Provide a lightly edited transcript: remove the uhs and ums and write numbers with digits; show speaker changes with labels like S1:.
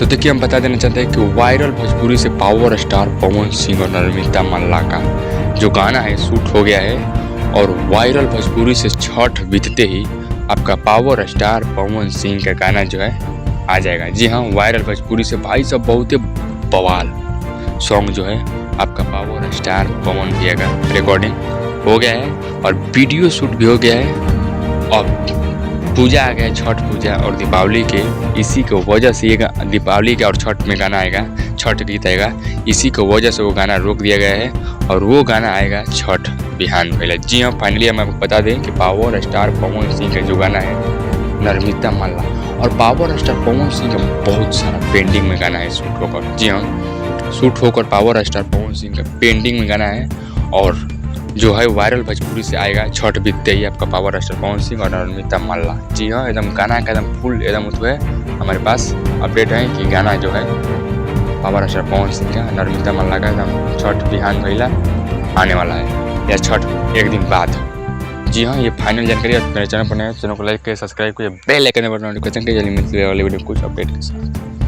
S1: तो देखिए, हम बता देना चाहते हैं कि वायरल भोजपुरी से पावर स्टार पवन सिंह और नर्मिता मल्ला का जो गाना है शूट हो गया है और वायरल भोजपुरी से छठ बीतते ही आपका पावर स्टार पवन सिंह का गाना जो है आ जाएगा। जी हाँ, वायरल भोजपुरी से भाई सब बहुत बवाल सॉन्ग जो है आपका पावर स्टार पवन भैया का रिकॉर्डिंग हो गया है और वीडियो शूट भी हो गया है और पूजा आ गया है, छठ पूजा और दीपावली के इसी की वजह से ये दीपावली का और छठ में गाना आएगा, छठ गीत आएगा, इसी की वजह से वो गाना रोक दिया गया है और वो गाना आएगा छठ बिहान पहले। जी हाँ, फाइनली हम आपको बता दें कि पावर स्टार पवन सिंह का जो गाना है नर्मिता मल्ला और पावर स्टार पवन सिंह का बहुत सारा पेंडिंग में गाना है शूट होकर। जी हाँ, शूट होकर पावर स्टार पवन सिंह का पेंडिंग में गाना है और जो है वायरल भोजपुरी से आएगा छठ बीतते ही आपका पावर स्टार पवन सिंह और नर्मिता मल्ला। जी हाँ, एकदम गाना का एकदम फुल एकदम उसमें हमारे पास अपडेट है कि गाना जो है पावर स्टार पवन सिंह का नर्मिता मल्ला का एकदम छठ बिहान पहला आने वाला है या छठ एक दिन बाद। जी हाँ, ये फाइनल जानकारी मेरे चैनल पर नए चैनल को लाइक करें, सब्सक्राइब करें, बेल आइकन पर नोटिफिकेशन के जल्दी मिलते हैं अगले वीडियो कुछ अपडेट के साथ।